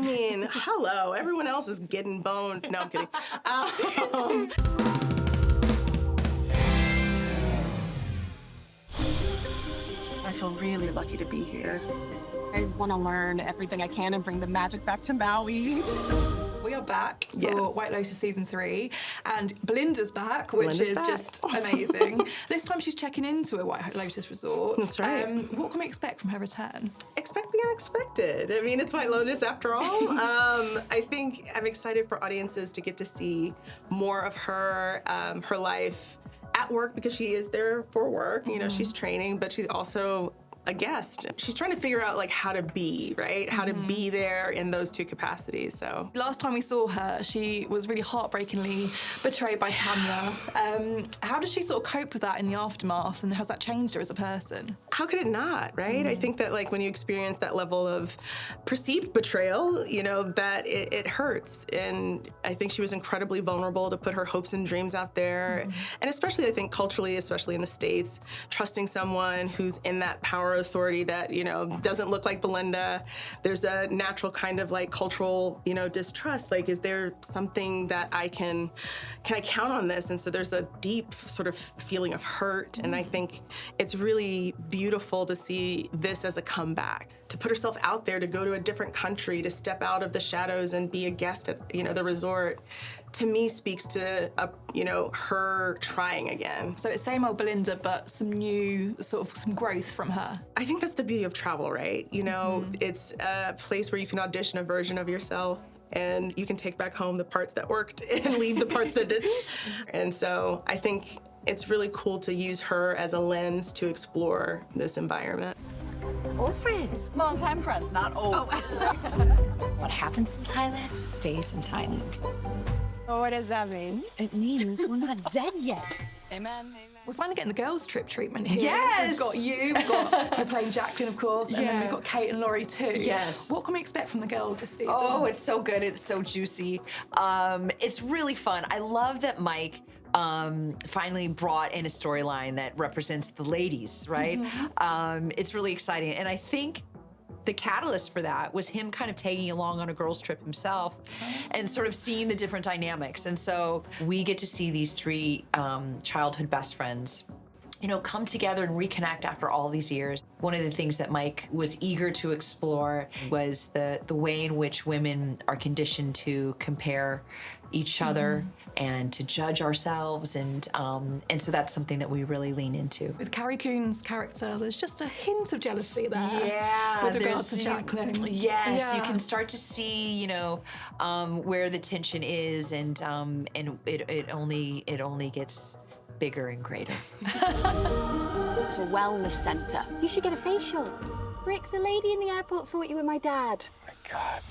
mean, hello, everyone else is getting boned. No, I'm kidding. I feel really lucky to be here. I want to learn everything I can and bring the magic back to Maui. We are back for Yes. White Lotus Season 3, and Belinda's back, which Belinda's is back. just amazing. This time she's checking into a White Lotus resort. That's right. What can we expect from her return? Expect the unexpected. I mean, it's White Lotus after all. I think I'm excited for audiences to get to see more of her, her life at work, because she is there for work. You know, she's training, but she's also a guest. She's trying to figure out like how to be, right? How to be there in those two capacities, so. Last time we saw her, she was really heartbreakingly betrayed by Tanya. How does she sort of cope with that in the aftermath, and has that changed her as a person? How could it not, right? I think that like when you experience that level of perceived betrayal, you know, that it hurts. And I think she was incredibly vulnerable to put her hopes and dreams out there. And especially I think culturally, especially in the States, trusting someone who's in that power authority that, you know, doesn't look like Belinda. There's a natural kind of like cultural, you know, distrust. Like, is there something that can I count on this? And so there's a deep sort of feeling of hurt. And I think it's really beautiful to see this as a comeback, to put herself out there, to go to a different country, to step out of the shadows and be a guest at, you know, the resort. To me, speaks to, you know, her trying again. So it's same old Belinda, but some new, sort of some growth from her. I think that's the beauty of travel, right? You know, it's a place where you can audition a version of yourself, and you can take back home the parts that worked and leave the parts that didn't. And so I think it's really cool to use her as a lens to explore this environment. Old friends. Long-time friends, not old. What happens in Thailand stays in Thailand. Oh, what does that mean? It means we're not dead yet. Amen. We're finally getting the girls' trip treatment here. Yes! We've got you, you're playing Jacqueline, of course, and then Yeah. we've got Kate and Laurie too. Yes. What can we expect from the girls this season? Oh, it's so good. It's so juicy. It's really fun. I love that Mike finally brought in a storyline that represents the ladies, right? It's really exciting. And I think the catalyst for that was him kind of taking along on a girls' trip himself and sort of seeing the different dynamics. And so we get to see these three childhood best friends, you know, come together and reconnect after all these years. One of the things that Mike was eager to explore was the way in which women are conditioned to compare each other and to judge ourselves, and so that's something that we really lean into. With Carrie Coon's character, there's just a hint of jealousy there. Yeah, with regards to there's- Jacqueline. Yes, you Yeah. can start to see, you know, where the tension is, and it only gets bigger and greater. It's a wellness centre. You should get a facial. Rick, the lady in the airport thought you were my dad.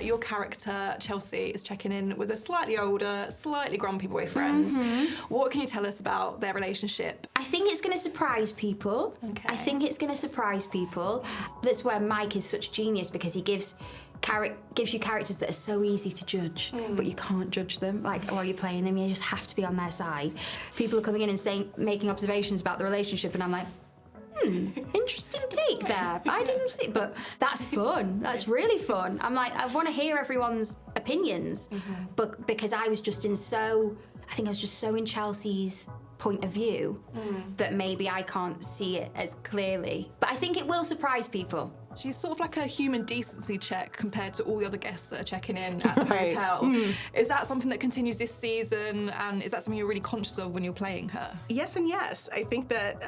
Your character, Chelsea, is checking in with a slightly older, slightly grumpy boyfriend. What can you tell us about their relationship? I think it's going to surprise people. Okay. I think it's going to surprise people. That's where Mike is such a genius, because he gives you characters that are so easy to judge, but you can't judge them. Like, while you're playing them, you just have to be on their side. People are coming in and making observations about the relationship, and I'm like, interesting take there. I didn't see, but that's fun. That's really fun. I'm like, I want to hear everyone's opinions, but because I was just so in Chelsea's point of view that maybe I can't see it as clearly. But I think it will surprise people. She's sort of like a human decency check compared to all the other guests that are checking in at the Right. hotel. Is that something that continues this season, and is that something you're really conscious of when you're playing her? Yes and yes. I think that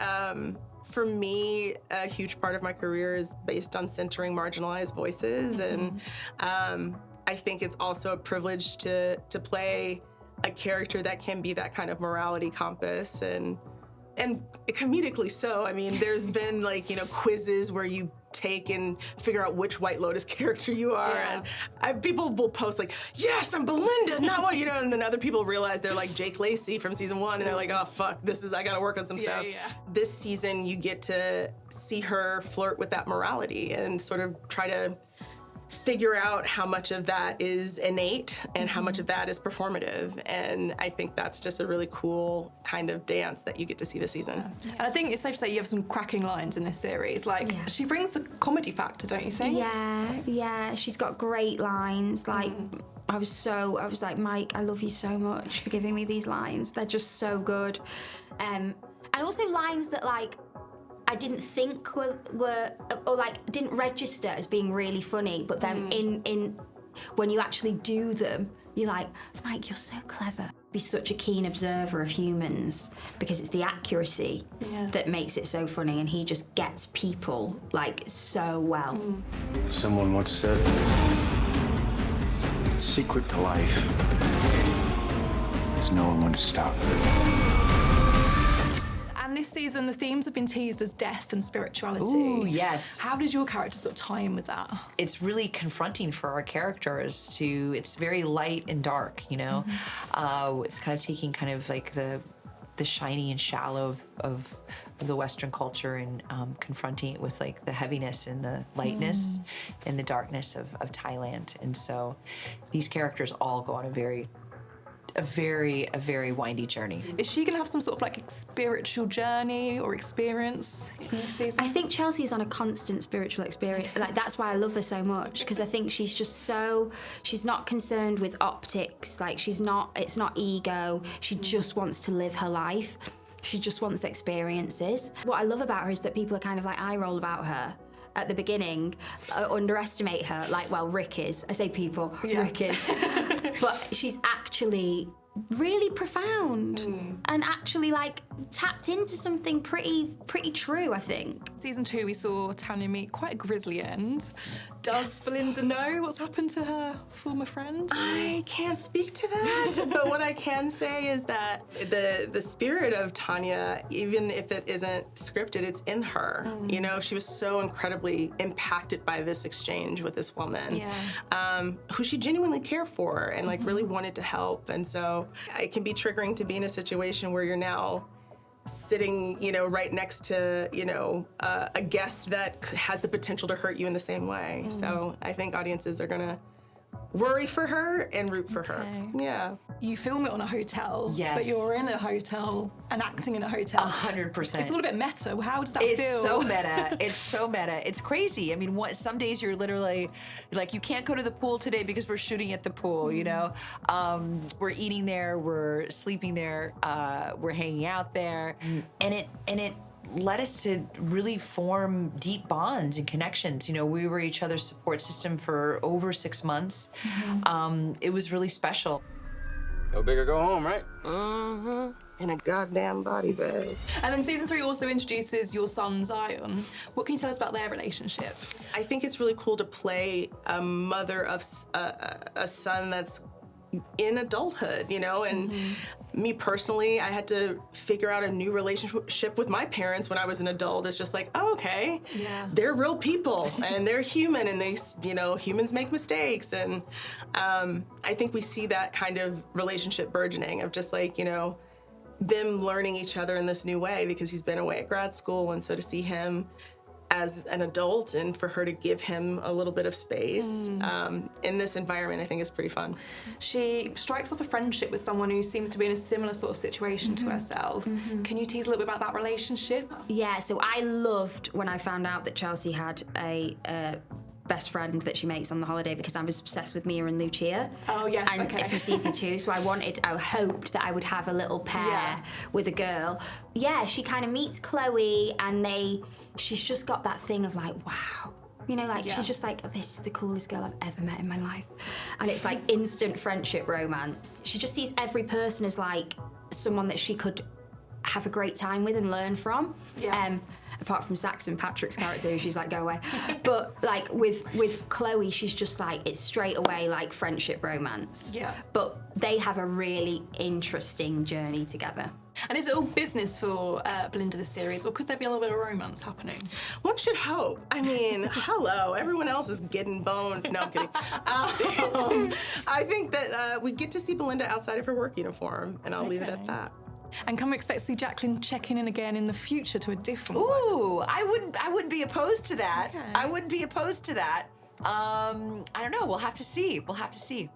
for me, a huge part of my career is based on centering marginalized voices, and I think it's also a privilege to play a character that can be that kind of morality compass, and comedically so. I mean, there's been like, you know, quizzes where you take and figure out which White Lotus character you are, and people will post like, yes, I'm Belinda, not what, you know, and then other people realize they're like Jake Lacey from season 1, and they're like, oh fuck, I gotta work on some stuff. This season you get to see her flirt with that morality and sort of try to figure out how much of that is innate and how much of that is performative. And I think that's just a really cool kind of dance that you get to see this season. And I think it's safe to say you have some cracking lines in this series. Like, she brings the comedy factor, don't you think? Yeah, she's got great lines. Like, I was like, Mike, I love you so much for giving me these lines. They're just so good. And also lines that, like, I didn't think were or like didn't register as being really funny, but then in when you actually do them, you're like, Mike, you're so clever. Be such a keen observer of humans because it's the accuracy that makes it so funny, and he just gets people like so well. Someone once said, the secret to life is knowing when to stop. And this season, the themes have been teased as death and spirituality. Ooh, yes. How did your character sort of tie in with that? It's really confronting for our characters to, it's very light and dark, you know? It's kind of taking kind of like the shiny and shallow of the Western culture and confronting it with like the heaviness and the lightness and the darkness of Thailand. And so these characters all go on a very windy journey. Is she gonna have some sort of like spiritual journey or experience in this season? I think Chelsea's on a constant spiritual experience. Like, that's why I love her so much, because I think she's just so, she's not concerned with optics. Like, it's not ego. She just wants to live her life. She just wants experiences. What I love about her is that people are kind of like eye roll about her at the beginning, underestimate her. Like, well, Rick is. I say people, Rick is. But she's actually really profound and actually like tapped into something pretty true, I think. Season 2, we saw Tanya meet quite a grisly end. Does Belinda know what's happened to her former friend? I can't speak to that, but what I can say is that the spirit of Tanya, even if it isn't scripted, it's in her. You know, she was so incredibly impacted by this exchange with this woman, who she genuinely cared for and like really wanted to help. And so it can be triggering to be in a situation where you're now sitting, you know, right next to, you know, a guest that has the potential to hurt you in the same way. So I think audiences are gonna worry for her and root for her. Yeah. You film it on a hotel, yes, but you're in a hotel and acting in a hotel. 100%. It's a little bit meta. How does that feel? It's so meta. It's so meta. It's crazy. I mean, some days you're literally like, you can't go to the pool today because we're shooting at the pool, you know? We're eating there, we're sleeping there, we're hanging out there. And it led us to really form deep bonds and connections. You know, we were each other's support system for over 6 months. It was really special. Go big or go home, right? In a goddamn body bag. And then season 3 also introduces your son, Zion. What can you tell us about their relationship? I think it's really cool to play a mother of a son that's in adulthood, you know, and me personally, I had to figure out a new relationship with my parents when I was an adult. It's just like, oh, okay, they're real people and they're human, and they, you know, humans make mistakes. And I think we see that kind of relationship burgeoning of just like, you know, them learning each other in this new way because he's been away at grad school. And so to see him as an adult and for her to give him a little bit of space in this environment, I think is pretty fun. She strikes up a friendship with someone who seems to be in a similar sort of situation to ourselves. Can you tease a little bit about that relationship? Yeah, so I loved when I found out that Chelsea had a best friend that she makes on the holiday, because I was obsessed with Mia and Lucia. Oh, yes, and okay. From season 2, so I hoped that I would have a little pair with a girl. Yeah, she kind of meets Chloe, and she's just got that thing of like, wow. You know, like, she's just like, this is the coolest girl I've ever met in my life. And it's like instant friendship romance. She just sees every person as like someone that she could have a great time with and learn from. Apart from Saxon, Patrick's character, who she's like, go away. But like with Chloe, she's just like, it's straight away like friendship romance. Yeah. But they have a really interesting journey together. And is it all business for Belinda this series, or could there be a little bit of romance happening? One should hope. I mean, hello, everyone else is getting boned. No, I'm kidding. I think that we get to see Belinda outside of her work uniform, and I'll leave it at that. And can we expect to see Jacqueline checking in again in the future to a different one? Ooh, I wouldn't be opposed to that. Okay. I wouldn't be opposed to that. I don't know. We'll have to see. We'll have to see.